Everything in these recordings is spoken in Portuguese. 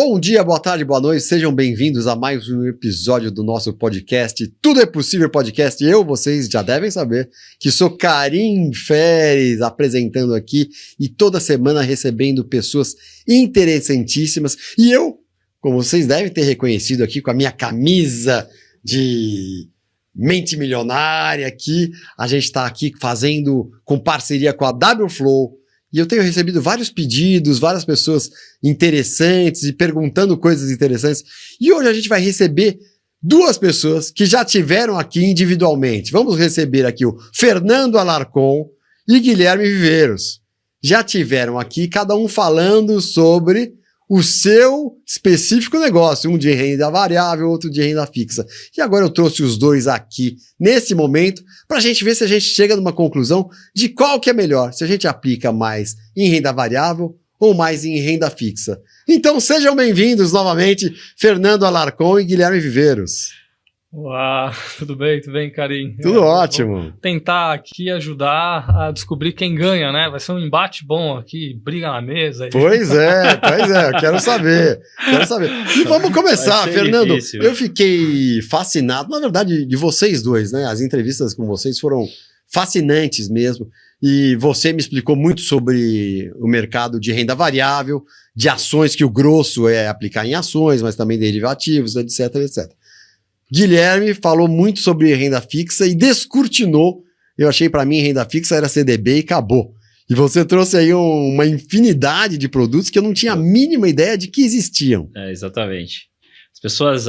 Bom dia, boa tarde, boa noite, sejam bem-vindos a mais um episódio do nosso podcast Tudo é Possível Podcast. Vocês já devem saber que sou Karim Feres apresentando aqui e toda semana recebendo pessoas interessantíssimas. E eu, como vocês devem ter reconhecido aqui com a minha camisa de mente milionária aqui, a gente está aqui fazendo com parceria com a Wflow. E eu tenho recebido vários pedidos, várias pessoas interessantes e perguntando coisas interessantes. E hoje a gente vai receber duas pessoas que já tiveram aqui individualmente. Vamos receber aqui o Fernando Alarcon e Guilherme Viveiros. Já tiveram aqui, cada um falando sobre o seu específico negócio, um de renda variável, outro de renda fixa. E agora eu trouxe os dois aqui, nesse momento, para a gente ver se a gente chega numa conclusão de qual que é melhor, se a gente aplica mais em renda variável ou mais em renda fixa. Então sejam bem-vindos novamente, Fernando Alarcon e Guilherme Viveiros. Olá, tudo bem, Karim? Tudo ótimo. Vou tentar aqui ajudar a descobrir quem ganha, né? Vai ser um embate bom aqui, briga na mesa. Aí. Pois é, eu quero saber. E vamos começar, Fernando. Difícil. Eu fiquei fascinado, na verdade, de vocês dois, né? As entrevistas com vocês foram fascinantes mesmo. E você me explicou muito sobre o mercado de renda variável, de ações, que o grosso é aplicar em ações, mas também derivativos, etc, etc. Guilherme falou muito sobre renda fixa e descortinou. Eu achei para mim renda fixa era CDB e acabou. E você trouxe aí uma infinidade de produtos que eu não tinha a mínima ideia de que existiam. Exatamente. As pessoas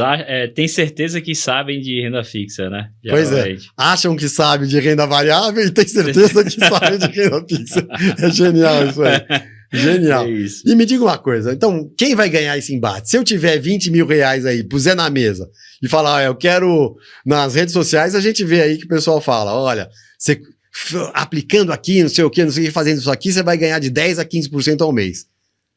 têm certeza que sabem de renda fixa, né? Pois é. Acham que sabem de renda variável e têm certeza que sabem de renda fixa. É genial isso aí. Genial. É isso. E me diga uma coisa, então, quem vai ganhar esse embate? Se eu tiver 20 mil reais aí, puser na mesa e falar, eu quero, nas redes sociais, a gente vê aí que o pessoal fala, olha, você aplicando aqui, não sei o que, fazendo isso aqui, você vai ganhar de 10 a 15% ao mês.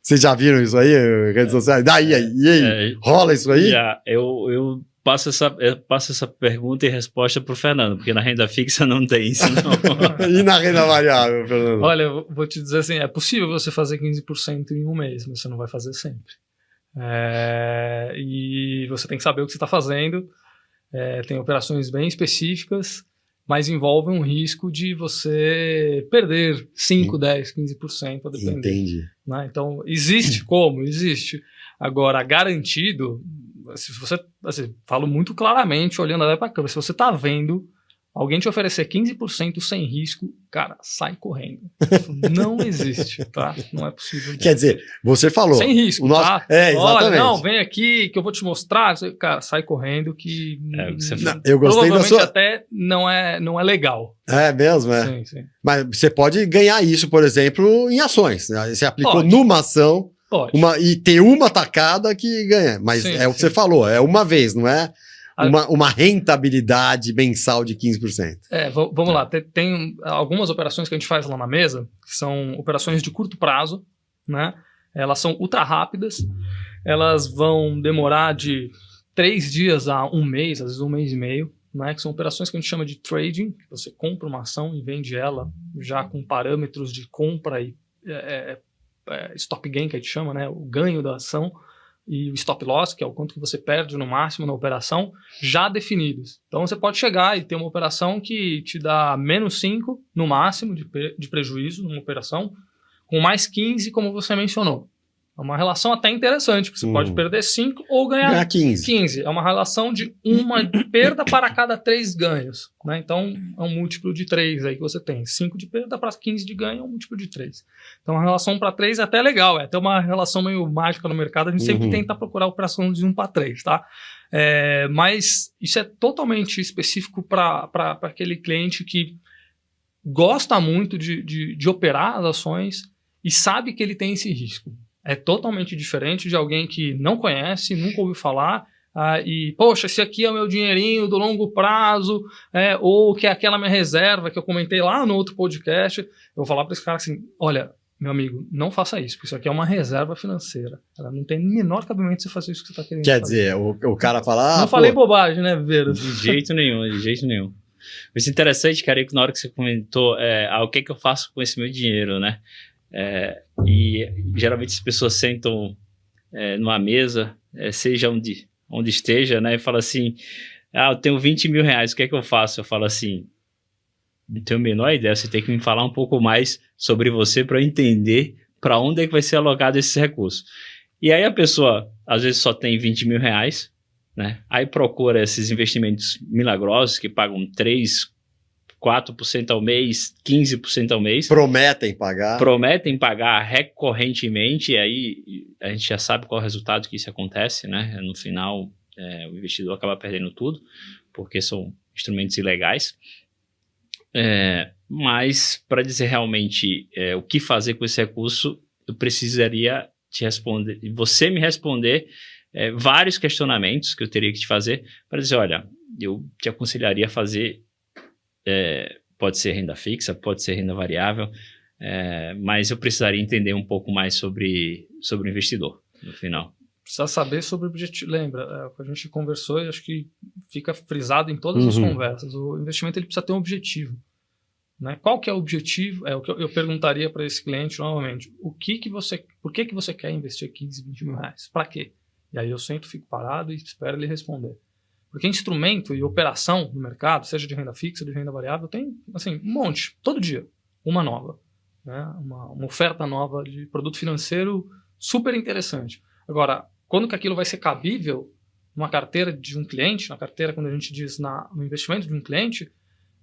Vocês já viram isso aí, redes sociais? E aí? Rola isso aí? Já, eu passo essa pergunta e resposta para o Fernando, porque na renda fixa não tem isso, não. E na renda variável, Fernando? Olha, eu vou te dizer assim, é possível você fazer 15% em um mês, mas você não vai fazer sempre. E você tem que saber o que você está fazendo. Tem operações bem específicas, mas envolvem um risco de você perder 5, 10, 15%, a depender. Entendi. Né? Então, existe como? Existe. Agora, garantido... Se você, assim, falo muito claramente, olhando até para a câmera, se você está vendo alguém te oferecer 15% sem risco, cara, sai correndo. Isso não existe, tá? Não é possível. Quer dizer, você falou. Sem risco, tá? Exatamente. Olha, não, vem aqui que eu vou te mostrar. Cara, sai correndo que... eu gostei da sua... até não é legal. É mesmo, é? Sim. Mas você pode ganhar isso, por exemplo, em ações. Você aplicou numa ação... e ter uma tacada que ganha. Mas sim, o que você falou, é uma vez, não é uma rentabilidade mensal de 15%. Vamos lá. Tem algumas operações que a gente faz lá na mesa, que são operações de curto prazo, né? Elas são ultra rápidas, elas vão demorar de 3 dias a 1 mês, às vezes 1 mês e meio, né? Que são operações que a gente chama de trading, que você compra uma ação e vende ela já com parâmetros de compra e stop gain, que a gente chama, né? O ganho da ação, e o stop loss, que é o quanto que você perde no máximo na operação, já definidos. Então você pode chegar e ter uma operação que te dá menos 5 no máximo de prejuízo numa operação, com mais 15, como você mencionou. É uma relação até interessante, porque você pode perder 5 ou ganhar 15. É uma relação de uma perda para cada 3 ganhos. Né? Então, é um múltiplo de 3 aí que você tem. 5 de perda para 15 de ganho é um múltiplo de 3. Então, a relação para 3 é até legal. É até uma relação meio mágica no mercado. A gente sempre tenta procurar operação de 1 para 3, tá? Mas isso é totalmente específico para aquele cliente que gosta muito de operar as ações e sabe que ele tem esse risco. É totalmente diferente de alguém que não conhece, nunca ouviu falar, e, poxa, esse aqui é o meu dinheirinho do longo prazo, ou que é aquela minha reserva que eu comentei lá no outro podcast. Eu vou falar para esse cara assim, olha, meu amigo, não faça isso, porque isso aqui é uma reserva financeira. Ela não tem o menor cabimento você fazer isso que você está querendo fazer. Quer dizer, o cara fala... não falei bobagem, né, Viveiros? De jeito nenhum. Mas interessante, cara, que na hora que você comentou, o que eu faço com esse meu dinheiro, né? E geralmente as pessoas sentam numa mesa, seja onde esteja, né, e fala assim, eu tenho 20 mil reais, o que é que eu faço? Eu falo assim, não tenho a menor ideia, você tem que me falar um pouco mais sobre você para eu entender para onde é que vai ser alocado esses recursos. E aí a pessoa, às vezes, só tem 20 mil reais, né? Aí procura esses investimentos milagrosos que pagam 3%, 4% ao mês, 15% ao mês. Prometem pagar recorrentemente, e aí a gente já sabe qual é o resultado que isso acontece, né? No final, o investidor acaba perdendo tudo, porque são instrumentos ilegais. Mas, para dizer realmente o que fazer com esse recurso, eu precisaria te responder, você me responder vários questionamentos que eu teria que te fazer para dizer, olha, eu te aconselharia a fazer, pode ser renda fixa, pode ser renda variável, mas eu precisaria entender um pouco mais sobre o investidor no final. Precisa saber sobre o objetivo. Lembra, a gente conversou e acho que fica frisado em todas as conversas. O investimento ele precisa ter um objetivo. Né? Qual que é o objetivo? O que eu perguntaria para esse cliente novamente. Por que você quer investir 15, 20 mil reais? Para quê? E aí eu sento, fico parado e espero ele responder. Porque instrumento e operação no mercado, seja de renda fixa, de renda variável, tem assim, um monte, todo dia, uma nova. Né? Uma oferta nova de produto financeiro super interessante. Agora, quando que aquilo vai ser cabível numa carteira de um cliente, na carteira, quando a gente diz no investimento de um cliente,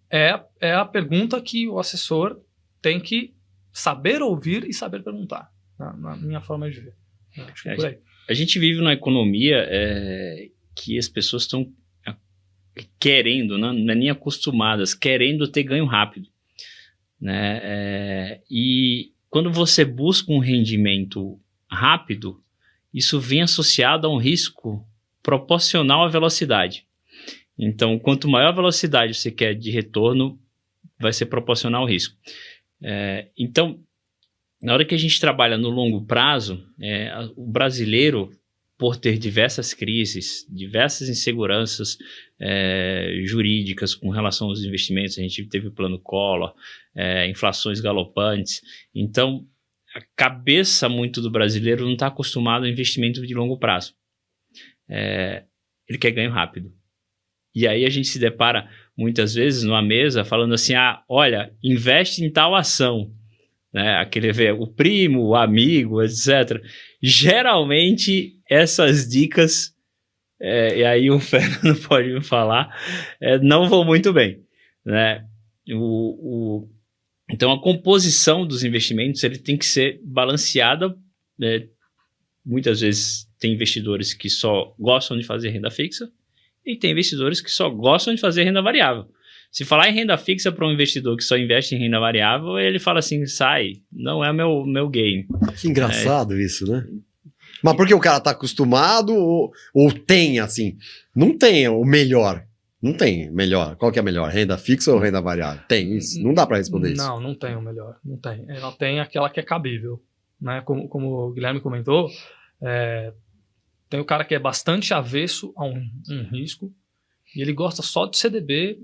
é a pergunta que o assessor tem que saber ouvir e saber perguntar, na minha forma de ver. Acho que é por aí. A gente vive numa economia que as pessoas estão querendo, não é nem acostumadas, querendo ter ganho rápido. Né? E quando você busca um rendimento rápido, isso vem associado a um risco proporcional à velocidade. Então, quanto maior a velocidade você quer de retorno, vai ser proporcional ao risco. Então, na hora que a gente trabalha no longo prazo, o brasileiro, por ter diversas crises, diversas inseguranças jurídicas com relação aos investimentos, a gente teve o plano Collor, inflações galopantes. Então, a cabeça muito do brasileiro não está acostumado ao investimento de longo prazo. Ele quer ganho rápido. E aí a gente se depara muitas vezes numa mesa falando assim, olha, investe em tal ação. Né? O primo, o amigo, etc. Geralmente essas dicas, e aí o Fernando pode me falar, não vão muito bem. Né? Então a composição dos investimentos ele tem que ser balanceada. Muitas vezes tem investidores que só gostam de fazer renda fixa e tem investidores que só gostam de fazer renda variável. Se falar em renda fixa para um investidor que só investe em renda variável, ele fala assim, sai, não é meu game. Que engraçado isso, né? Mas porque o cara tá acostumado ou tem, assim, não tem o melhor. Não tem melhor. Qual que é melhor? Renda fixa ou renda variável? Tem isso? Não dá para responder isso. Não tem o melhor. Não tem. Ela tem aquela que é cabível. Né? Como o Guilherme comentou, tem o cara que é bastante avesso a um risco e ele gosta só de CDB,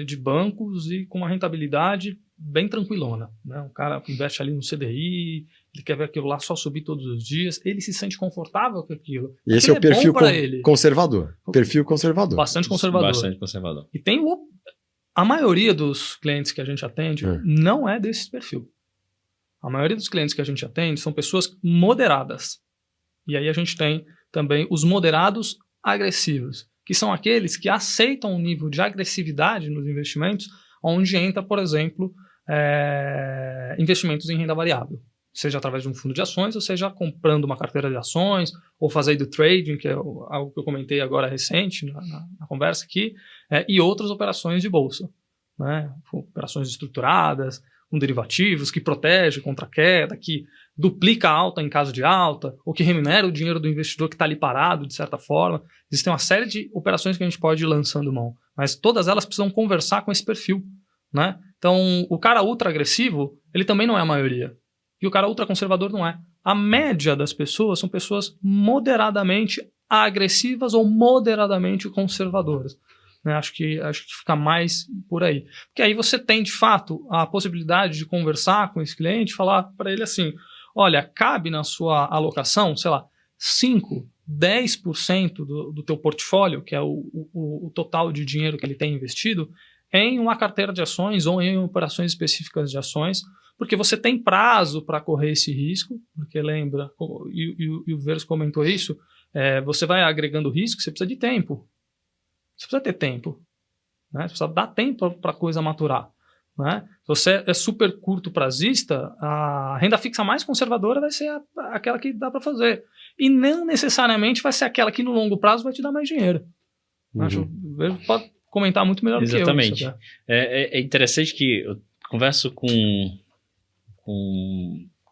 de bancos e com uma rentabilidade bem tranquilona. Né? O cara investe ali no CDI, ele quer ver aquilo lá só subir todos os dias, ele se sente confortável com aquilo. E esse é o perfil conservador. Perfil conservador. Bastante conservador. Bastante conservador. E tem a maioria dos clientes que a gente atende não é desse perfil. A maioria dos clientes que a gente atende são pessoas moderadas. E aí a gente tem também os moderados agressivos, que são aqueles que aceitam um nível de agressividade nos investimentos, onde entra, por exemplo, investimentos em renda variável, seja através de um fundo de ações, ou seja, comprando uma carteira de ações, ou fazendo trading, que é algo que eu comentei agora recente na conversa aqui, e outras operações de bolsa, né? Operações estruturadas, com derivativos, que protege contra a queda, que duplica a alta em caso de alta, ou que remunera o dinheiro do investidor que está ali parado, de certa forma. Existem uma série de operações que a gente pode ir lançando mão, mas todas elas precisam conversar com esse perfil. Né? Então, o cara ultra agressivo, ele também não é a maioria. E o cara ultra conservador não é. A média das pessoas são pessoas moderadamente agressivas ou moderadamente conservadoras. Né? Acho que fica mais por aí. Porque aí você tem, de fato, a possibilidade de conversar com esse cliente, falar para ele assim, olha, cabe na sua alocação, sei lá, 5%, 10% do teu portfólio, que é o total de dinheiro que ele tem investido, em uma carteira de ações ou em operações específicas de ações, porque você tem prazo para correr esse risco, porque lembra, e o Verso comentou isso, você vai agregando risco, você precisa de tempo. Você precisa ter tempo. Né? Você precisa dar tempo para a coisa maturar. Né? Se você é super curto prazista, a renda fixa mais conservadora vai ser aquela que dá para fazer. E não necessariamente vai ser aquela que no longo prazo vai te dar mais dinheiro. Acho que o Verso pode comentar muito melhor do que eu. Exatamente. É interessante que eu converso com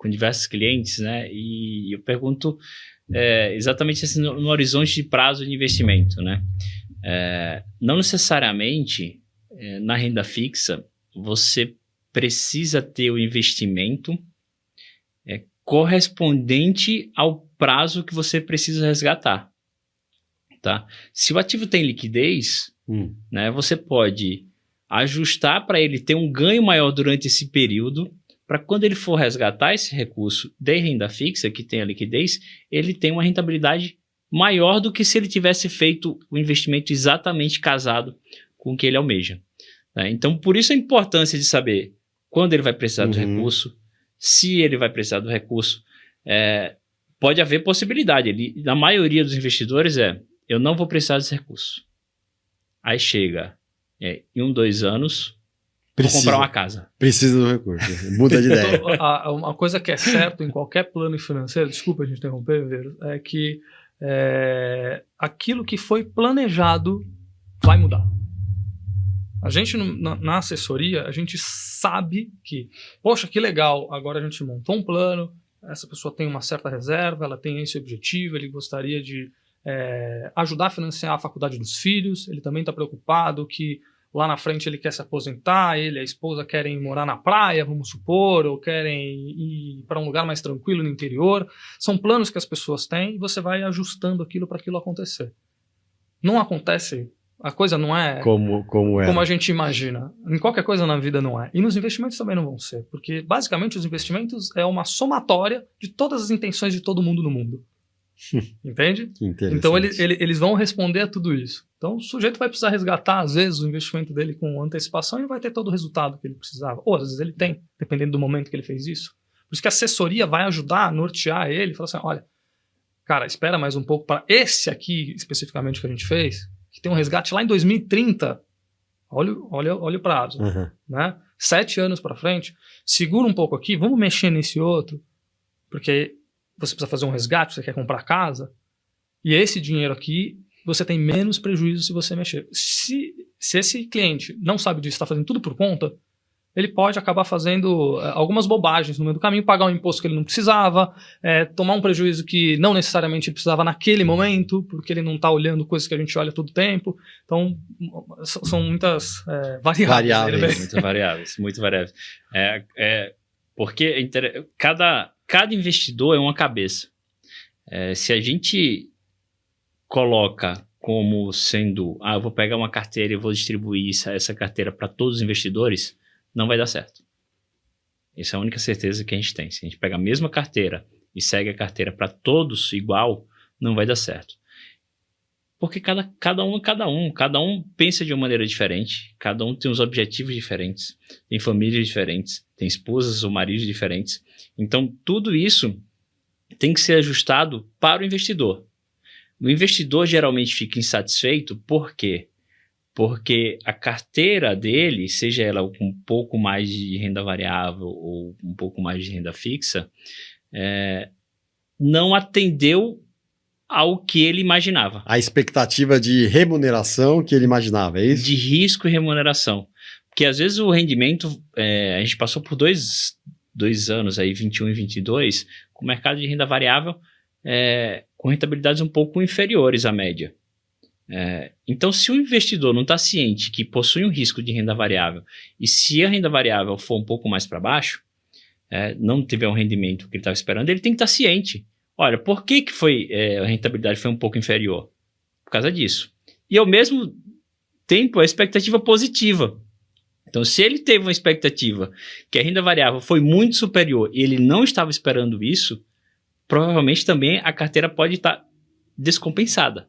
diversos clientes, né? E eu pergunto exatamente assim, no horizonte de prazo de investimento, né? Não necessariamente na renda fixa você precisa ter o investimento correspondente ao prazo que você precisa resgatar, tá? Se o ativo tem liquidez, né, você pode ajustar para ele ter um ganho maior durante esse período, para quando ele for resgatar esse recurso de renda fixa que tem a liquidez, ele tem uma rentabilidade maior do que se ele tivesse feito o investimento exatamente casado com o que ele almeja. Né? Então, por isso a importância de saber quando ele vai precisar do recurso, se ele vai precisar do recurso. Pode haver possibilidade. Na maioria dos investidores eu não vou precisar desse recurso. Aí chega, em 1, 2 anos, vou comprar uma casa. Precisa do recurso. Muda de ideia. Então, uma coisa que é certa em qualquer plano financeiro, desculpa a gente interromper, Veiro, é que aquilo que foi planejado vai mudar. A gente, na assessoria, a gente sabe que, poxa, que legal, agora a gente montou um plano, essa pessoa tem uma certa reserva, ela tem esse objetivo, ele gostaria de ajudar a financiar a faculdade dos filhos, ele também está preocupado que lá na frente ele quer se aposentar, ele e a esposa querem morar na praia, vamos supor, ou querem ir para um lugar mais tranquilo no interior. São planos que as pessoas têm e você vai ajustando aquilo para aquilo acontecer. Não acontece, a coisa não é como a gente imagina. Em qualquer coisa na vida não é. E nos investimentos também não vão ser, porque basicamente os investimentos é uma somatória de todas as intenções de todo mundo no mundo. Entende? Então eles vão responder a tudo isso. Então o sujeito vai precisar resgatar às vezes o investimento dele com antecipação e não vai ter todo o resultado que ele precisava. Ou às vezes ele tem, dependendo do momento que ele fez isso. Por isso que a assessoria vai ajudar a nortear ele e falar assim, olha, cara, espera mais um pouco para esse aqui especificamente que a gente fez, que tem um resgate lá em 2030. Olha o prazo. Né? 7 anos para frente, segura um pouco aqui, vamos mexer nesse outro, porque você precisa fazer um resgate, você quer comprar casa, e esse dinheiro aqui, você tem menos prejuízo se você mexer. Se esse cliente não sabe disso, está fazendo tudo por conta, ele pode acabar fazendo algumas bobagens no meio do caminho, pagar um imposto que ele não precisava, tomar um prejuízo que não necessariamente ele precisava naquele momento, porque ele não está olhando coisas que a gente olha todo tempo. Então, são muitas variáveis. Muito variáveis. Porque cada investidor é uma cabeça. Se a gente coloca como sendo, eu vou pegar uma carteira e vou distribuir essa carteira para todos os investidores, não vai dar certo. Essa é a única certeza que a gente tem. Se a gente pega a mesma carteira e segue a carteira para todos igual, não vai dar certo. Porque cada um pensa de uma maneira diferente, cada um tem os objetivos diferentes, tem famílias diferentes, tem esposas ou maridos diferentes. Então, tudo isso tem que ser ajustado para o investidor. O investidor geralmente fica insatisfeito, por quê? Porque a carteira dele, seja ela com um pouco mais de renda variável ou um pouco mais de renda fixa, não atendeu ao que ele imaginava. A expectativa de remuneração que ele imaginava, é isso? De risco e remuneração. Porque às vezes o rendimento, a gente passou por dois anos, aí, 21 e 22, com o mercado de renda variável com rentabilidades um pouco inferiores à média. Então, se o investidor não está ciente que possui um risco de renda variável, e se a renda variável for um pouco mais para baixo, não tiver um rendimento que ele estava esperando, ele tem que estar ciente. Olha, por que a rentabilidade foi um pouco inferior? Por causa disso. E ao mesmo tempo, a expectativa positiva. Então, se ele teve uma expectativa que a renda variável foi muito superior e ele não estava esperando isso, provavelmente também a carteira pode estar descompensada.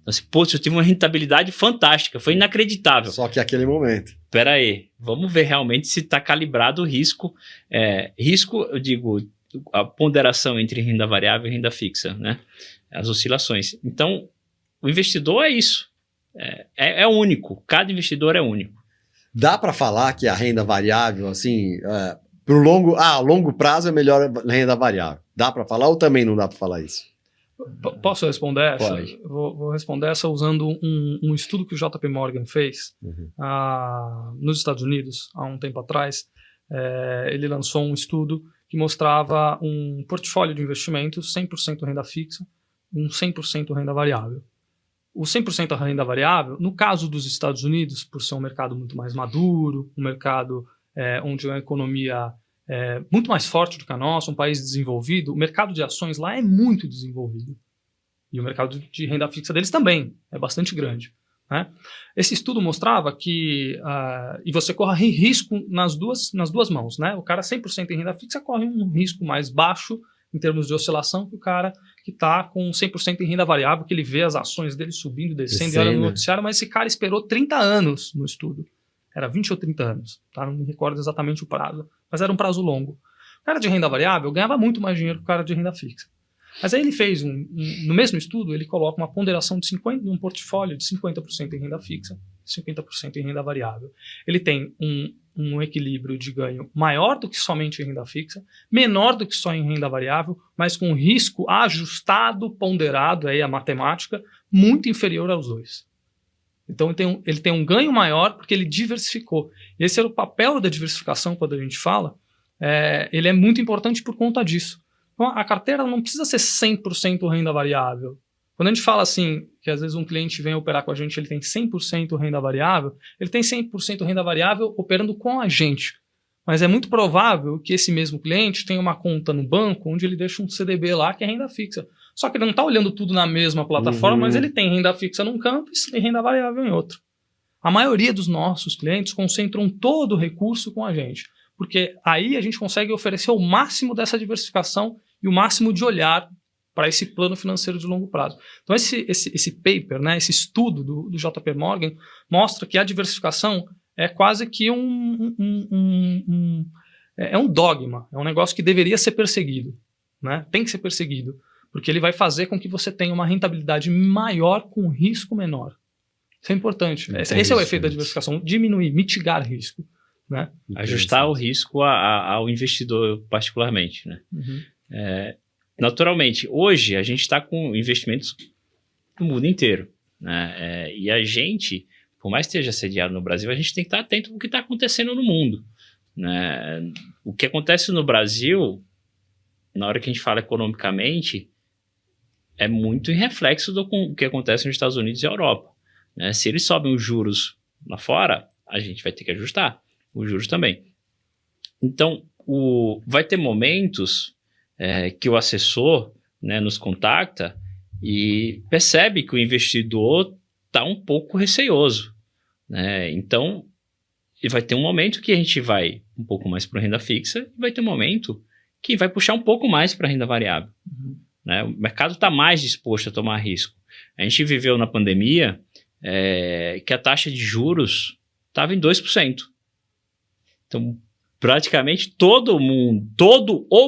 Então, assim, pô, eu tive uma rentabilidade fantástica, foi inacreditável. Só que aquele momento. Espera aí, vamos ver realmente se está calibrado o risco. Risco, eu digo, a ponderação entre renda variável e renda fixa, né? As oscilações. Então, o investidor é isso. É único. Cada investidor é único. Dá para falar que a renda variável, assim, longo prazo é melhor a renda variável. Dá para falar ou também não dá para falar isso? Posso responder essa? Pode. Vou responder essa usando um estudo que o JP Morgan fez nos Estados Unidos, há um tempo atrás. Ele lançou um estudo que mostrava um portfólio de investimentos 100% renda fixa e um 100% renda variável. O 100% renda variável, no caso dos Estados Unidos, por ser um mercado muito mais maduro, um mercado onde a economia é muito mais forte do que a nossa, um país desenvolvido, o mercado de ações lá é muito desenvolvido. E o mercado de renda fixa deles também é bastante grande, né? Esse estudo mostrava que e você corre risco nas duas mãos, né? O cara 100% em renda fixa corre um risco mais baixo em termos de oscilação que o cara que está com 100% em renda variável, que ele vê as ações dele subindo, descendo, e olha no noticiário, mas esse cara esperou 30 anos no estudo. Era 20 ou 30 anos, tá? Não me recordo exatamente o prazo, mas era um prazo longo. O cara de renda variável ganhava muito mais dinheiro que o cara de renda fixa. Mas aí ele fez, no mesmo estudo, ele coloca uma ponderação de um portfólio de 50% em renda fixa, 50% em renda variável. Ele tem um equilíbrio de ganho maior do que somente em renda fixa, menor do que só em renda variável, mas com risco ajustado, ponderado, aí a matemática, muito inferior aos dois. Então ele tem um ganho maior porque ele diversificou. Esse era o papel da diversificação quando a gente fala. Ele é muito importante por conta disso. Então, a carteira não precisa ser 100% renda variável. Quando a gente fala assim, que às vezes um cliente vem operar com a gente, ele tem 100% renda variável, ele tem 100% renda variável operando com a gente. Mas é muito provável que esse mesmo cliente tenha uma conta no banco onde ele deixa um CDB lá que é renda fixa. Só que ele não está olhando tudo na mesma plataforma, mas ele tem renda fixa num campo e renda variável em outro. A maioria dos nossos clientes concentram todo o recurso com a gente, porque aí a gente consegue oferecer o máximo dessa diversificação e o máximo de olhar para esse plano financeiro de longo prazo. Então esse paper, né, esse estudo do JP Morgan mostra que a diversificação é quase que um dogma, é um negócio que deveria ser perseguido, né? Tem que ser perseguido, porque ele vai fazer com que você tenha uma rentabilidade maior com risco menor. Isso é importante. Esse é o efeito da diversificação, diminuir, mitigar risco, né? Ajustar o risco ao investidor particularmente, né? Naturalmente, hoje a gente está com investimentos no mundo inteiro, né? E a gente, por mais que esteja sediado no Brasil, a gente tem que estar atento ao que está acontecendo no mundo, né? O que acontece no Brasil, na hora que a gente fala economicamente, é muito em reflexo do que acontece nos Estados Unidos e Europa, né? Se eles sobem os juros lá fora, a gente vai ter que ajustar os juros também. Então, vai ter momentos que o assessor, né, nos contacta e percebe que o investidor está um pouco receioso, né? Então, vai ter um momento que a gente vai um pouco mais para renda fixa e vai ter um momento que vai puxar um pouco mais para renda variável. Né? O mercado está mais disposto a tomar risco. A gente viveu na pandemia que a taxa de juros estava em 2%. Então, praticamente todo o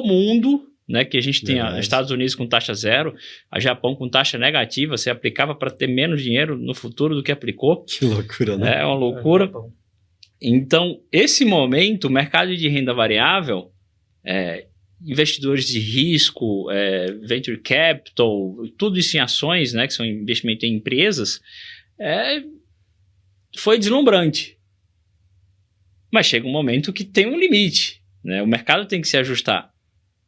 mundo, né, que a gente tem os Estados Unidos com taxa zero, a Japão com taxa negativa, você aplicava para ter menos dinheiro no futuro do que aplicou. Que loucura, né? É uma loucura. Então, esse momento, o mercado de renda variável, investidores de risco, venture capital, tudo isso em ações, né, que são investimento em empresas, foi deslumbrante. Mas chega um momento que tem um limite, né? O mercado tem que se ajustar.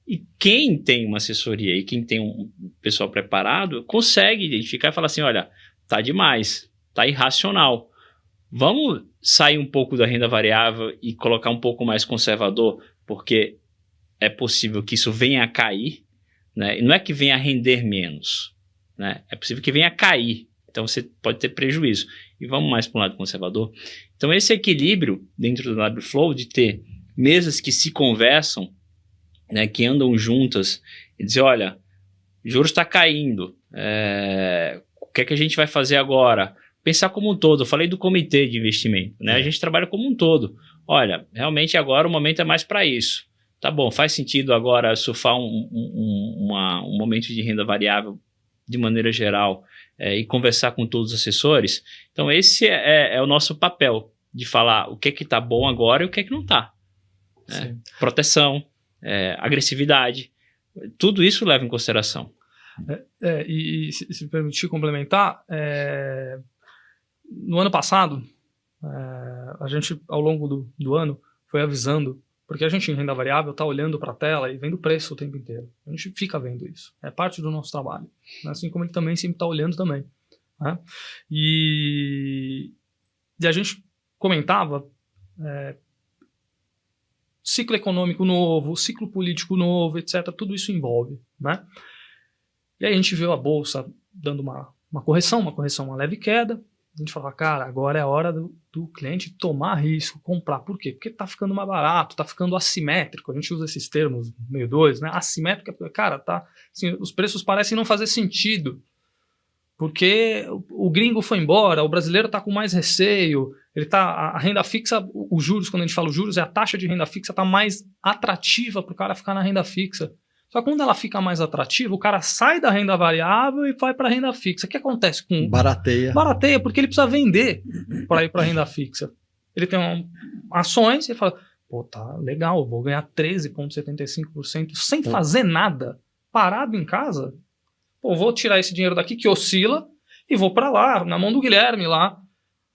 E quem tem uma assessoria e quem tem um pessoal preparado consegue identificar e falar assim, olha, tá demais, tá irracional. Vamos sair um pouco da renda variável e colocar um pouco mais conservador, porque é possível que isso venha a cair, né? E não é que venha a render menos, né? É possível que venha a cair. Então você pode ter prejuízo. E vamos mais para um lado conservador. Então esse equilíbrio dentro do WFlow de ter mesas que se conversam, né, que andam juntas e dizer, olha, juros está caindo, o que é que a gente vai fazer agora? Pensar como um todo. Eu falei do comitê de investimento, né? A gente trabalha como um todo. Olha, realmente agora o momento é mais para isso. Tá bom, faz sentido agora surfar um momento de renda variável de maneira geral e conversar com todos os assessores. Então esse é o nosso papel, de falar o que é que tá bom agora e o que é que não tá. Proteção, agressividade, tudo isso leva em consideração. E se permitir complementar, no ano passado, a gente, ao longo do ano, foi avisando, porque a gente em renda variável está olhando para a tela e vendo o preço o tempo inteiro. A gente fica vendo isso. É parte do nosso trabalho. Assim como ele também sempre está olhando também. Né? E a gente comentava ciclo econômico novo, ciclo político novo, etc. Tudo isso envolve. Né? E aí a gente viu a Bolsa dando uma correção, uma leve queda. A gente falava, cara, agora é a hora do cliente tomar risco, comprar. Por quê? Porque tá ficando mais barato, tá ficando assimétrico. A gente usa esses termos meio dois, né? Assimétrico, cara, tá, assim, os preços parecem não fazer sentido. Porque o gringo foi embora, o brasileiro tá com mais receio, a renda fixa, os juros, quando a gente fala os juros, a taxa de renda fixa tá mais atrativa para o cara ficar na renda fixa. Só que quando ela fica mais atrativa, o cara sai da renda variável e vai para a renda fixa. O que acontece com... Barateia. Barateia, porque ele precisa vender para ir para a renda fixa. Ele tem ações e ele fala, pô, tá legal, vou ganhar 13,75% sem fazer nada, parado em casa. Pô, vou tirar esse dinheiro daqui que oscila e vou para lá, na mão do Guilherme lá.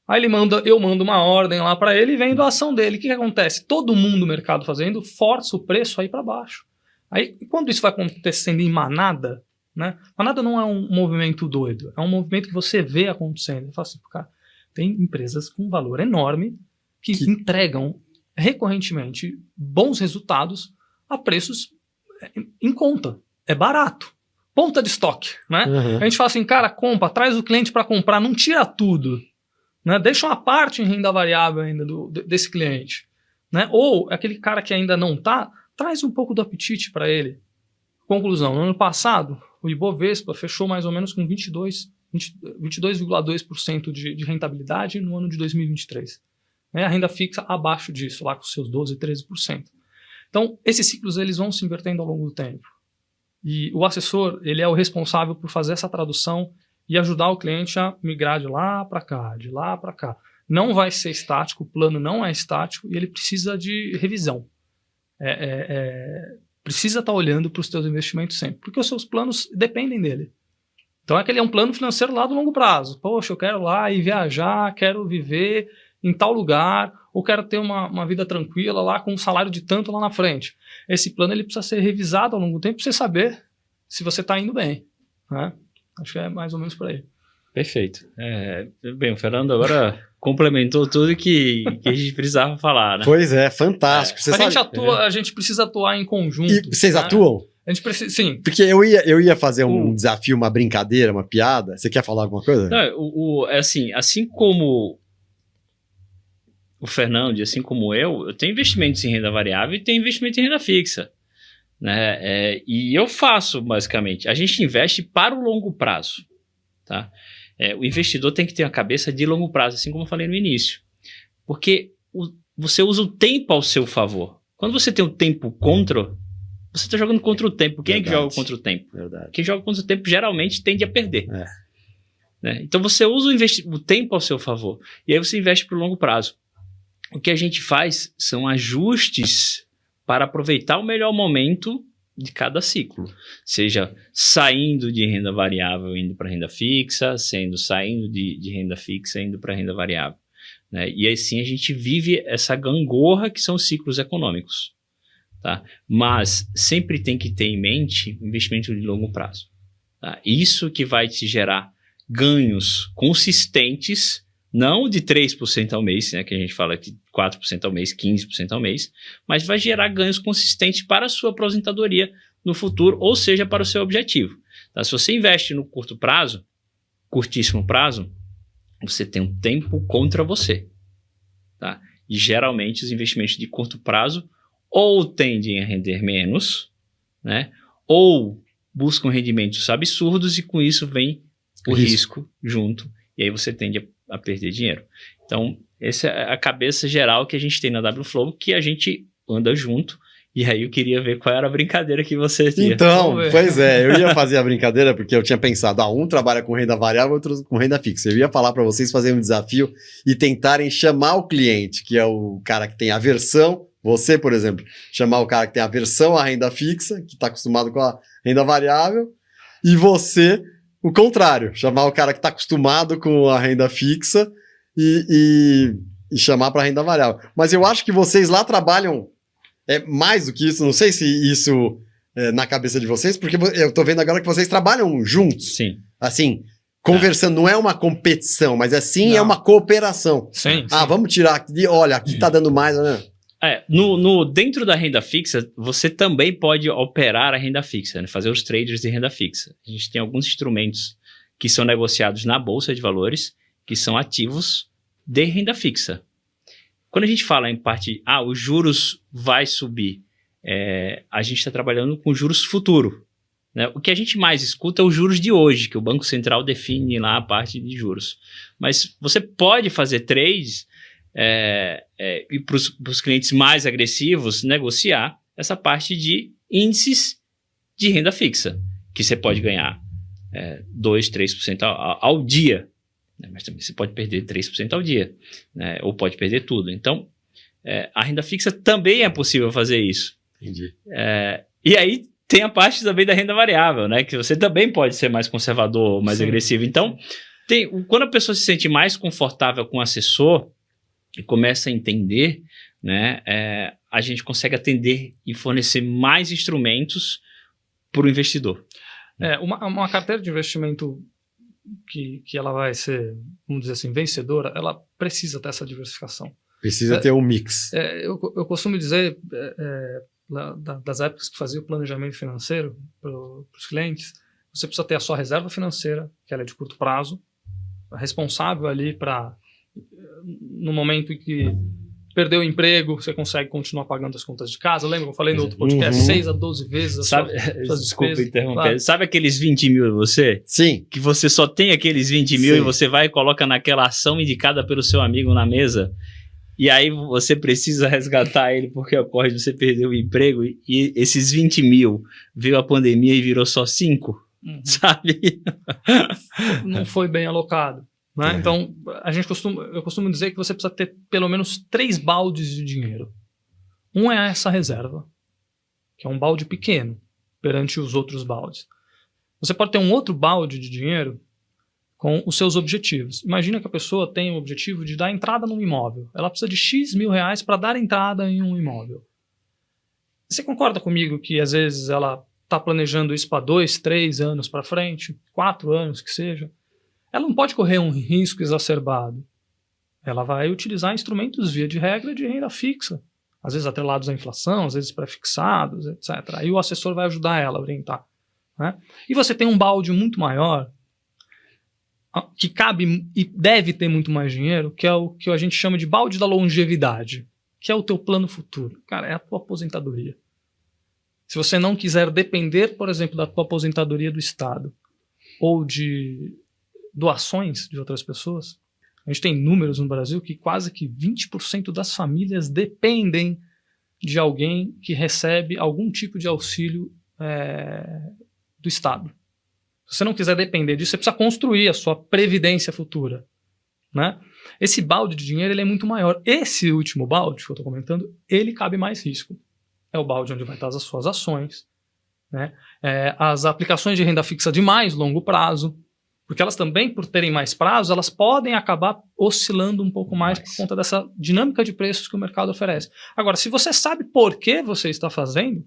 Aí eu mando uma ordem lá para ele e vendo a ação dele. O que acontece? Todo mundo no mercado fazendo força o preço aí para baixo. Aí, quando isso vai acontecendo em manada, né? Manada não é um movimento doido, é um movimento que você vê acontecendo. Você fala assim, cara, tem empresas com valor enorme que entregam recorrentemente bons resultados a preços em conta. É barato. Ponta de estoque, né? Uhum. A gente fala assim, cara, compra, traz o cliente para comprar, não tira tudo, né? Deixa uma parte em renda variável ainda desse cliente, né? Ou aquele cara que ainda não está, traz um pouco do apetite para ele. Conclusão, no ano passado, o Ibovespa fechou mais ou menos com 22,2% de rentabilidade no ano de 2023. A renda fixa abaixo disso, lá com seus 12%, 13%. Então, esses ciclos eles vão se invertendo ao longo do tempo. E o assessor ele é o responsável por fazer essa tradução e ajudar o cliente a migrar de lá para cá, de lá para cá. Não vai ser estático, o plano não é estático e ele precisa de revisão. Precisa estar olhando para os seus investimentos sempre, porque os seus planos dependem dele. Então aquele é um plano financeiro lá do longo prazo. Poxa, eu quero lá ir viajar, quero viver em tal lugar, ou quero ter uma vida tranquila lá com um salário de tanto lá na frente. Esse plano ele precisa ser revisado ao longo do tempo para você saber se você está indo bem. Né? Acho que é mais ou menos por aí. Perfeito. Bem, o Fernando agora complementou tudo que a gente precisava falar, né? Pois é, fantástico. Você a gente precisa atuar em conjunto. E vocês atuam? A gente precisa, sim. Porque eu ia fazer um desafio, uma brincadeira, uma piada. Você quer falar alguma coisa? Não, assim como o Fernando, assim como eu tenho investimentos em renda variável e tenho investimento em renda fixa. Né? E eu faço, basicamente, a gente investe para o longo prazo. Tá? O investidor tem que ter uma cabeça de longo prazo, assim como eu falei no início. Porque você usa o tempo ao seu favor. Quando você tem o tempo contra, você está jogando contra o tempo. Quem é que joga contra o tempo? Verdade. Quem joga contra o tempo geralmente tende a perder. Né? Então você usa o tempo ao seu favor. E aí você investe para o longo prazo. O que a gente faz são ajustes para aproveitar o melhor momento de cada ciclo, seja saindo de renda variável indo para renda fixa, saindo de renda fixa indo para renda variável. Né? E assim a gente vive essa gangorra que são os ciclos econômicos. Tá? Mas sempre tem que ter em mente investimento de longo prazo. Tá? Isso que vai te gerar ganhos consistentes, não de 3% ao mês, né, que a gente fala que 4% ao mês, 15% ao mês, mas vai gerar ganhos consistentes para a sua aposentadoria no futuro, ou seja, para o seu objetivo. Tá? Se você investe no curto prazo, curtíssimo prazo, você tem um tempo contra você. Tá? E geralmente os investimentos de curto prazo ou tendem a render menos, né, ou buscam rendimentos absurdos e com isso vem o risco junto. E aí você tende a perder dinheiro. Então, essa é a cabeça geral que a gente tem na WFlow, que a gente anda junto. E aí eu queria ver qual era a brincadeira que você tinha. Então, pois é, eu ia fazer a brincadeira porque eu tinha pensado, um trabalha com renda variável, outro com renda fixa. Eu ia falar para vocês fazerem um desafio e tentarem chamar o cliente, que é o cara que tem aversão, você, por exemplo, chamar o cara que tem aversão à renda fixa, que está acostumado com a renda variável, e você, o contrário, chamar o cara que está acostumado com a renda fixa e chamar para renda variável. Mas eu acho que vocês lá trabalham mais do que isso, não sei se isso é na cabeça de vocês, porque eu tô vendo agora que vocês trabalham juntos. Sim. Assim, conversando, não é uma competição, mas assim é uma cooperação. Sim. Vamos tirar aqui, olha, aqui tá dando mais, né? Dentro da renda fixa, você também pode operar a renda fixa, né? Fazer os traders de renda fixa. A gente tem alguns instrumentos que são negociados na Bolsa de Valores, que são ativos de renda fixa. Quando a gente fala em parte, os juros vai subir, a gente está trabalhando com juros futuro. Né? O que a gente mais escuta é os juros de hoje, que o Banco Central define lá a parte de juros. Mas você pode fazer trades e para os clientes mais agressivos negociar essa parte de índices de renda fixa, que você pode ganhar 2%, 3% ao dia. Mas também você pode perder 3% ao dia, né? Ou pode perder tudo. Então, a renda fixa também é possível fazer isso. Entendi. E aí tem a parte também da renda variável, né? Que você também pode ser mais conservador, mais agressivo. Então, quando a pessoa se sente mais confortável com o assessor e começa a entender, né? A gente consegue atender e fornecer mais instrumentos para o investidor. Uma carteira de investimento que ela vai ser, vamos dizer assim, vencedora, ela precisa ter essa diversificação. Precisa ter um mix. Eu costumo dizer, das épocas que fazia o planejamento financeiro para os clientes, você precisa ter a sua reserva financeira, que ela é de curto prazo, responsável ali para, no momento em que perdeu o emprego, você consegue continuar pagando as contas de casa. Lembra que eu falei no outro podcast? 6 a 12 vezes suas desculpa interromper. Claro. Sabe aqueles 20 mil você? Sim. Que você só tem aqueles 20 mil e você vai e coloca naquela ação indicada pelo seu amigo na mesa. E aí você precisa resgatar ele porque ocorre de você perder o emprego e esses 20 mil veio a pandemia e virou só 5, sabe? Não foi bem alocado. Né? Então, eu costumo dizer que você precisa ter pelo menos 3 baldes de dinheiro. Um é essa reserva, que é um balde pequeno perante os outros baldes. Você pode ter um outro balde de dinheiro com os seus objetivos. Imagina que a pessoa tem o objetivo de dar entrada num imóvel. Ela precisa de X mil reais para dar entrada em um imóvel. Você concorda comigo que às vezes ela está planejando isso para 2, 3 anos para frente, 4 anos que seja? Ela não pode correr um risco exacerbado. Ela vai utilizar instrumentos, via de regra, de renda fixa. Às vezes atrelados à inflação, às vezes pré-fixados, etc. Aí o assessor vai ajudar ela a orientar. Né? E você tem um balde muito maior, que cabe e deve ter muito mais dinheiro, que é o que a gente chama de balde da longevidade, que é o teu plano futuro. Cara, é a tua aposentadoria. Se você não quiser depender, por exemplo, da tua aposentadoria do Estado ou de doações de outras pessoas, a gente tem números no Brasil que quase que 20% das famílias dependem de alguém que recebe algum tipo de auxílio do Estado. Se você não quiser depender disso, você precisa construir a sua previdência futura. Né? Esse balde de dinheiro ele é muito maior. Esse último balde que eu estou comentando, ele cabe mais risco. É o balde onde vai estar as suas ações, né? As aplicações de renda fixa de mais longo prazo, porque elas também, por terem mais prazo, elas podem acabar oscilando um pouco mais por conta dessa dinâmica de preços que o mercado oferece. Agora, se você sabe por que você está fazendo,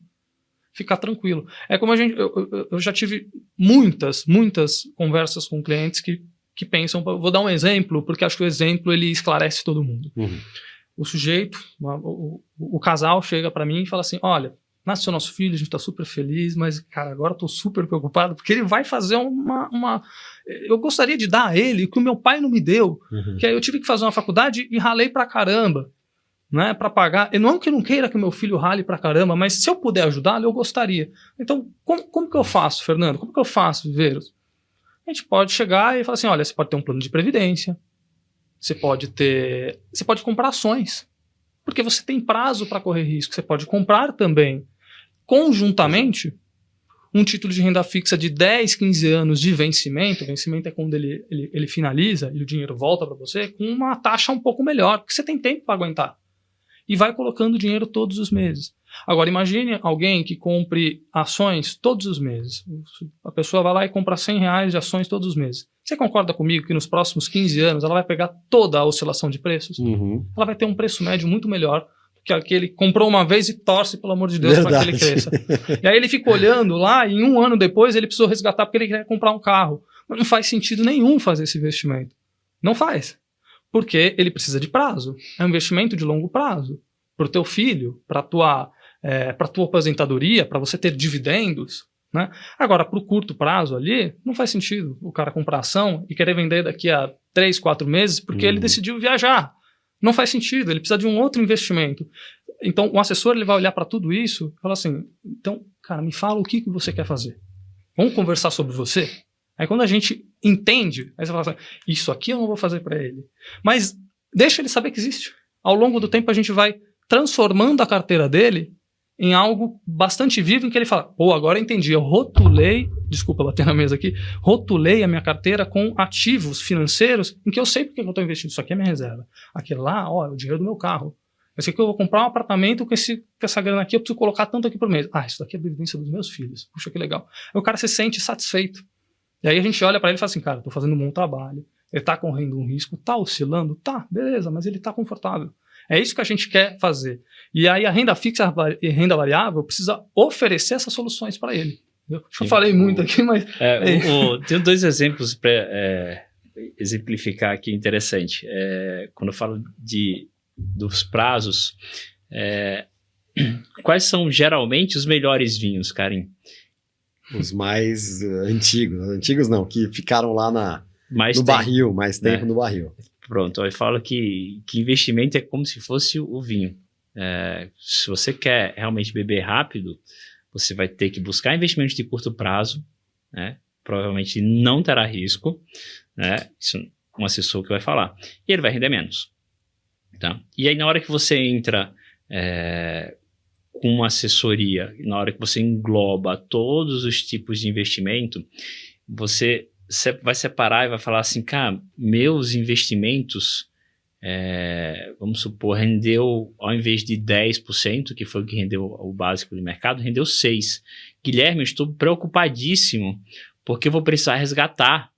fica tranquilo. É como eu já tive muitas conversas com clientes que pensam, vou dar um exemplo, porque acho que o exemplo ele esclarece todo mundo. O sujeito, o casal chega para mim e fala assim, olha, nasceu nosso filho, a gente está super feliz, mas, cara, agora estou super preocupado, porque ele vai fazer eu gostaria de dar a ele o que o meu pai não me deu, que aí eu tive que fazer uma faculdade e ralei pra caramba, né, para pagar. E não que eu não queira que o meu filho rale pra caramba, mas se eu puder ajudá-lo, eu gostaria. Então, como que eu faço, Fernando? Como que eu faço, Viveiros? A gente pode chegar e falar assim, olha, você pode ter um plano de previdência, você pode comprar ações, porque você tem prazo para correr risco. Você pode comprar também, conjuntamente, um título de renda fixa de 10, 15 anos de vencimento. O vencimento é quando ele finaliza e o dinheiro volta para você com uma taxa um pouco melhor, porque você tem tempo para aguentar. E vai colocando dinheiro todos os meses. Agora, imagine alguém que compre ações todos os meses. A pessoa vai lá e compra R$100 de ações todos os meses. Você concorda comigo que nos próximos 15 anos ela vai pegar toda a oscilação de preços? Uhum. Ela vai ter um preço médio muito melhor do que aquele que comprou uma vez e torce, pelo amor de Deus, para que ele cresça. E aí ele fica olhando lá e 1 ano depois ele precisou resgatar porque ele quer comprar um carro. Mas não faz sentido nenhum fazer esse investimento. Não faz. Porque ele precisa de prazo. É um investimento de longo prazo. Para o teu filho, para a tua aposentadoria, para você ter dividendos. Né? Agora, para o curto prazo ali, não faz sentido o cara comprar ação e querer vender daqui a 3, 4 meses porque ele decidiu viajar. Não faz sentido, ele precisa de um outro investimento. Então, o assessor ele vai olhar para tudo isso e falar assim, então, cara, me fala o que você quer fazer. Vamos conversar sobre você? Aí quando a gente entende, aí você fala assim, isso aqui eu não vou fazer para ele. Mas deixa ele saber que existe. Ao longo do tempo a gente vai transformando a carteira dele em algo bastante vivo, em que ele fala, pô, agora eu entendi, eu rotulei, desculpa bater na mesa aqui, rotulei a minha carteira com ativos financeiros em que eu sei porque eu estou investindo. Isso aqui é minha reserva. Aquilo lá, ó, é o dinheiro do meu carro. Eu sei que eu vou comprar um apartamento com essa grana aqui, eu preciso colocar tanto aqui por mês. Ah, isso daqui é a previdência dos meus filhos. Puxa, que legal. Aí o cara se sente satisfeito. E aí a gente olha para ele e fala assim, cara, estou fazendo um bom trabalho, ele está correndo um risco, está oscilando, tá, beleza, mas ele está confortável. É isso que a gente quer fazer. E aí a renda fixa e renda variável precisa oferecer essas soluções para ele. Acho que eu falei muito aqui, mas... Tenho 2 exemplos para exemplificar aqui interessante. Quando eu falo dos prazos, quais são geralmente os melhores vinhos, Karim? Os mais antigos não, que ficaram lá no barril, mais tempo no barril. Pronto, eu falo que investimento é como se fosse o vinho. Se você quer realmente beber rápido, você vai ter que buscar investimentos de curto prazo, né? Provavelmente não terá risco, né? Isso é um assessor que vai falar. E ele vai render menos. Tá? E aí na hora que você entra com uma assessoria, na hora que você engloba todos os tipos de investimento, você vai separar e vai falar assim, cara, meus investimentos, vamos supor, rendeu, ao invés de 10%, que foi o que rendeu o básico do mercado, rendeu 6%. Guilherme, eu estou preocupadíssimo, porque eu vou precisar resgatar.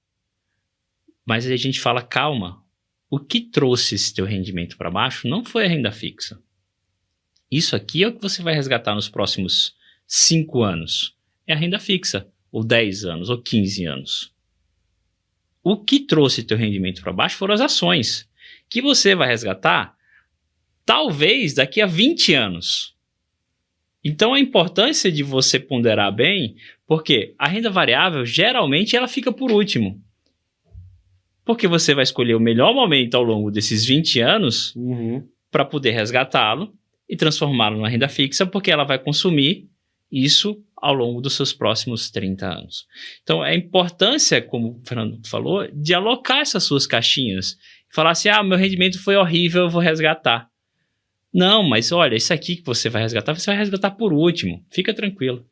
Mas aí a gente fala, calma, o que trouxe esse teu rendimento para baixo não foi a renda fixa. Isso aqui é o que você vai resgatar nos próximos 5 anos. É a renda fixa, ou 10 anos, ou 15 anos. O que trouxe teu rendimento para baixo foram as ações, que você vai resgatar, talvez, daqui a 20 anos. Então, a importância de você ponderar bem, porque a renda variável, geralmente, ela fica por último. Porque você vai escolher o melhor momento ao longo desses 20 anos para poder resgatá-lo e transformá-lo numa renda fixa, porque ela vai consumir isso ao longo dos seus próximos 30 anos. Então, a importância, como o Fernando falou, de alocar essas suas caixinhas. Falar assim, meu rendimento foi horrível, eu vou resgatar. Não, mas olha, isso aqui que você vai resgatar por último. Fica tranquilo.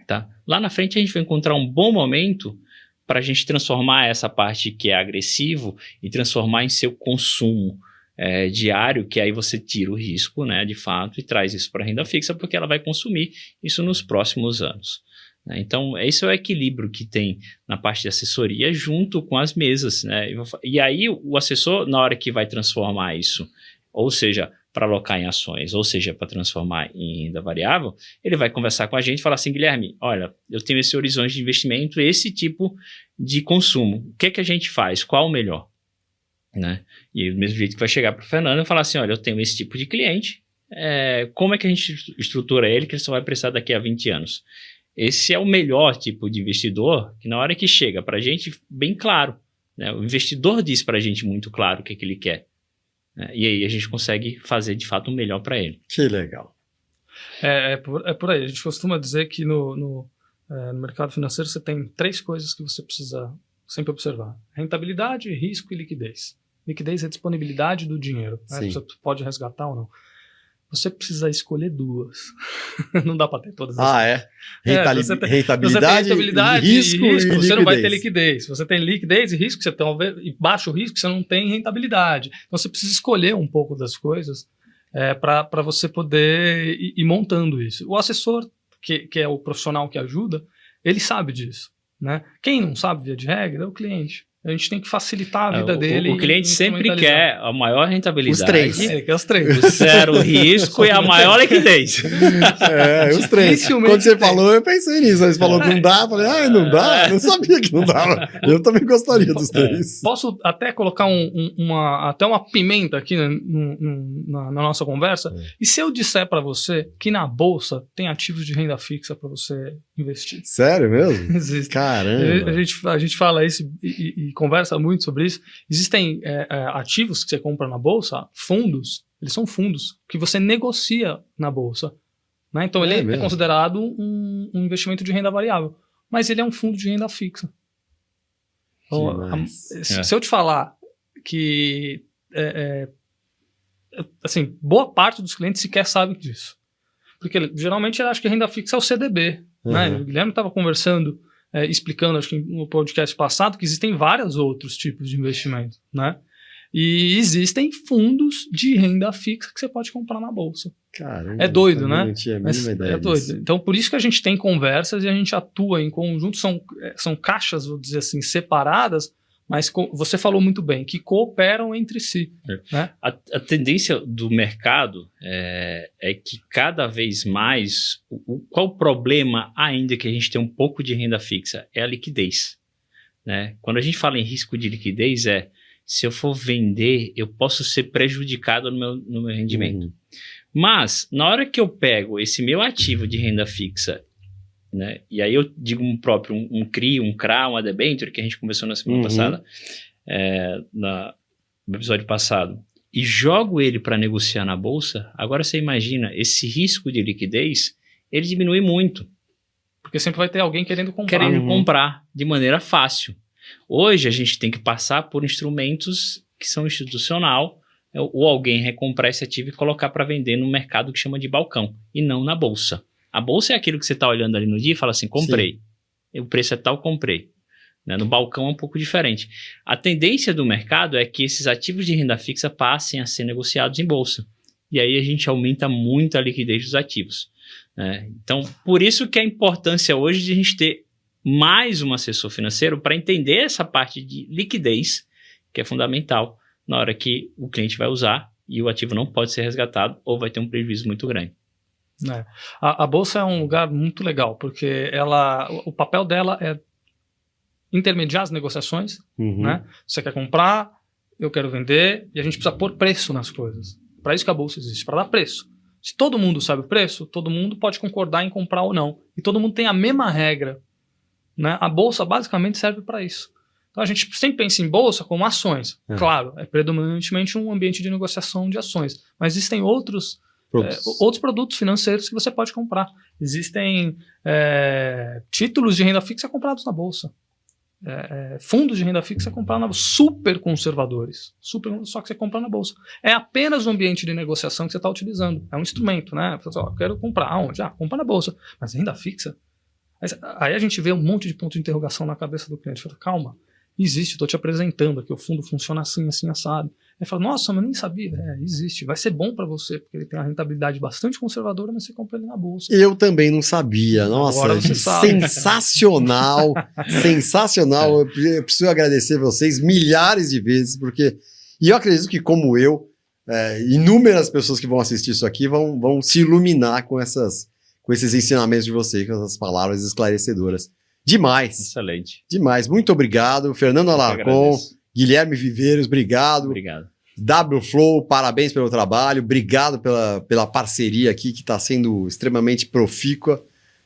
Tá? Lá na frente a gente vai encontrar um bom momento para a gente transformar essa parte que é agressivo e transformar em seu consumo diário, que aí você tira o risco, né, de fato, e traz isso para a renda fixa, porque ela vai consumir isso nos próximos anos. Né? Então, esse é o equilíbrio que tem na parte de assessoria junto com as mesas. Né? E aí, o assessor, na hora que vai transformar isso, ou seja, para alocar em ações, ou seja, para transformar em renda variável, ele vai conversar com a gente e falar assim, Guilherme, olha, eu tenho esse horizonte de investimento, esse tipo de consumo. O que é que a gente faz? Qual o melhor? Né? E do mesmo jeito que vai chegar para o Fernando e falar assim, olha, eu tenho esse tipo de cliente, como é que a gente estrutura ele que ele só vai precisar daqui a 20 anos? Esse é o melhor tipo de investidor que na hora que chega para a gente, bem claro, né? O investidor diz para a gente muito claro o que ele quer. né? E aí a gente consegue fazer, de fato, o melhor para ele. Que legal. É por aí. A gente costuma dizer que no mercado financeiro você tem 3 coisas que você precisa sempre observar: rentabilidade, risco e liquidez. Liquidez é a disponibilidade do dinheiro, né? Você pode resgatar ou não. Você precisa escolher 2. Não dá para ter todas as rentabilidade e risco. Você não vai ter liquidez. Você tem liquidez e risco, você tem baixo risco, você não tem rentabilidade. Então você precisa escolher um pouco das coisas para você poder ir montando isso. O assessor, que é o profissional que ajuda, ele sabe disso, né? Quem não sabe, via de regra, é o cliente. A gente tem que facilitar a vida dele. O cliente sempre quer a maior rentabilidade. Os 3. Ele quer os 3. O 0 risco e a maior liquidez. Os 3. Quando você falou, eu pensei nisso. Aí você falou que não dá. Eu falei, não dá? Eu sabia que não dava. Eu também gostaria dos 3. Posso até colocar até uma pimenta aqui na nossa conversa? E se eu disser para você que na Bolsa tem ativos de renda fixa para você investir? Sério mesmo? Existe. Caramba. A gente fala isso e conversa muito sobre isso. Existem ativos que você compra na Bolsa, fundos, eles são fundos que você negocia na Bolsa, né? Então ele é considerado um investimento de renda variável, mas ele é um fundo de renda fixa. Então, se eu te falar que assim, boa parte dos clientes sequer sabe disso, porque geralmente ele acha que renda fixa é o CDB, né? O Guilherme estava conversando, explicando, acho que no podcast passado, que existem vários outros tipos de investimento, né? E existem fundos de renda fixa que você pode comprar na Bolsa. Caramba, é doido, né? Não tinha a mínima ideia doido. disso. Então, por isso que a gente tem conversas e a gente atua em conjunto. São caixas, vou dizer assim, separadas, mas você falou muito bem, que cooperam entre si. Né? A tendência do mercado é que cada vez mais, qual o problema ainda que a gente tem um pouco de renda fixa? É a liquidez. Né? Quando a gente fala em risco de liquidez, se eu for vender, eu posso ser prejudicado no meu rendimento. Mas, na hora que eu pego esse meu ativo de renda fixa, né, e aí eu digo um CRI, um CRA, uma debenture, que a gente conversou na semana passada, no episódio passado, e jogo ele para negociar na Bolsa, agora você imagina, esse risco de liquidez, ele diminui muito. Porque sempre vai ter alguém querendo comprar. Querendo comprar de maneira fácil. Hoje a gente tem que passar por instrumentos que são institucional, ou alguém recomprar esse ativo e colocar para vender no mercado que chama de balcão, e não na Bolsa. A Bolsa é aquilo que você está olhando ali no dia e fala assim, comprei. Sim. O preço é tal, comprei. Né? No balcão é um pouco diferente. A tendência do mercado é que esses ativos de renda fixa passem a ser negociados em Bolsa. E aí a gente aumenta muito a liquidez dos ativos. Né? Então, por isso que a importância hoje de a gente ter mais um assessor financeiro para entender essa parte de liquidez, que é fundamental na hora que o cliente vai usar e o ativo não pode ser resgatado ou vai ter um prejuízo muito grande. A Bolsa é um lugar muito legal, porque o papel dela é intermediar as negociações. Né? Você quer comprar, eu quero vender, e a gente precisa pôr preço nas coisas. Para isso que a Bolsa existe, para dar preço. Se todo mundo sabe o preço, todo mundo pode concordar em comprar ou não. E todo mundo tem a mesma regra. Né? A Bolsa basicamente serve para isso. Então a gente sempre pensa em Bolsa como ações. Claro, é predominantemente um ambiente de negociação de ações. Mas existem outros produtos financeiros que você pode comprar. Existem títulos de renda fixa comprados na Bolsa. Fundos de renda fixa comprados na Bolsa. Super conservadores. Só que você compra na Bolsa. É apenas um ambiente de negociação que você está utilizando. É um instrumento, né? Você fala, eu quero comprar. Aonde? Compra na Bolsa. Mas renda fixa? Aí a gente vê um monte de ponto de interrogação na cabeça do cliente. Fala, calma, existe, estou te apresentando aqui, o fundo funciona assim, assim, assado. Aí fala, nossa, mas nem sabia. Existe, vai ser bom para você, porque ele tem uma rentabilidade bastante conservadora, mas você compra ele na Bolsa. Eu também não sabia, nossa, sensacional, sensacional. Eu preciso agradecer vocês milhares de vezes, porque, e eu acredito que como eu, inúmeras pessoas que vão assistir isso aqui vão se iluminar com esses ensinamentos de vocês, com essas palavras esclarecedoras. Demais. Excelente. Demais. Muito obrigado. Fernando Alarcon, Guilherme Viveiros, obrigado. Obrigado. WFlow, parabéns pelo trabalho. Obrigado pela parceria aqui, que está sendo extremamente profícua.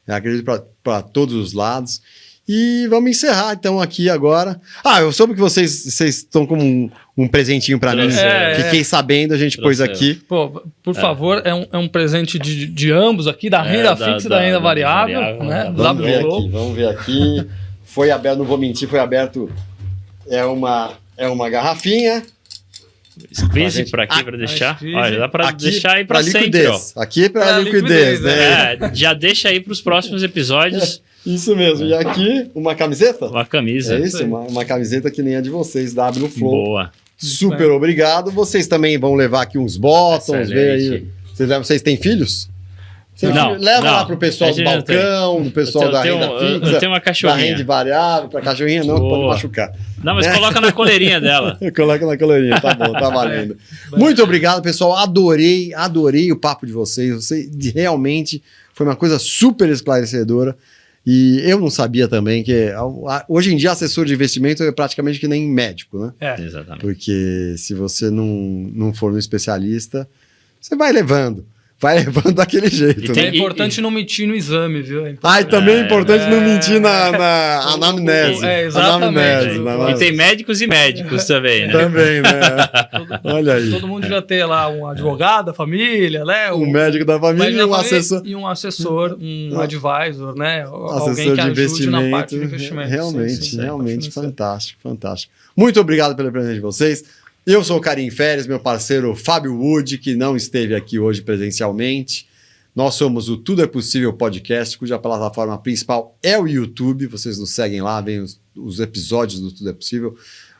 Eu acredito para todos os lados. E vamos encerrar, então, aqui agora. Eu soube que vocês estão com um presentinho para mim. Fiquei sabendo, a gente pôs aqui. Pô, por favor, é um presente de ambos aqui, da renda fixa e da renda variável. Né? Vamos ver aqui. Foi aberto, não vou mentir, foi aberto. É uma garrafinha. Squeeze para aqui para deixar. Olha, dá para deixar aí para sempre. Ó. Aqui para liquidez, né? Já deixa aí para os próximos episódios. Isso mesmo. E aqui, uma camiseta? Uma camisa. É isso? Uma camiseta que nem a de vocês, W Flow. Boa. Super obrigado. Vocês também vão levar aqui uns bottoms, ver aí. Vocês têm filhos? Leva lá pro pessoal do balcão, do pessoal da renda fixa. Eu tenho uma cachorrinha. Da renda variável, pra cachorrinha não, pode machucar. Não, mas coloca na coleirinha dela. Coloca na coleirinha, tá bom, tá valendo. Muito obrigado, pessoal. Adorei o papo de vocês. Realmente foi uma coisa super esclarecedora. E eu não sabia também que hoje em dia assessor de investimento é praticamente que nem médico, né? Exatamente. Porque se você não for um especialista, você vai levando daquele jeito. É importante não mentir no exame, viu? E também é importante não mentir na anamnese. Exatamente. E tem médicos e médicos também, né? Também, né? Olha aí. Todo mundo devia ter lá um advogado da família, né? Um médico da família e um assessor. E um assessor, um advisor, né? Alguém que ajude na parte de investimento. Realmente fantástico. Muito obrigado pela presença de vocês. Eu sou o Karim Feres, meu parceiro Fábio Wood, que não esteve aqui hoje presencialmente. Nós somos o Tudo é Possível Podcast, cuja plataforma principal é o YouTube. Vocês nos seguem lá, veem os episódios do Tudo é Possível,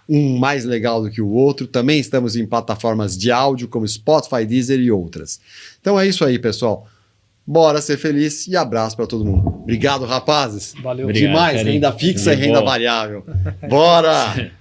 um mais legal do que o outro. Também estamos em plataformas de áudio como Spotify, Deezer e outras. então é isso aí, pessoal. Bora ser feliz e abraço para todo mundo. Obrigado, rapazes. Valeu. Demais, renda fixa e renda variável. Bora!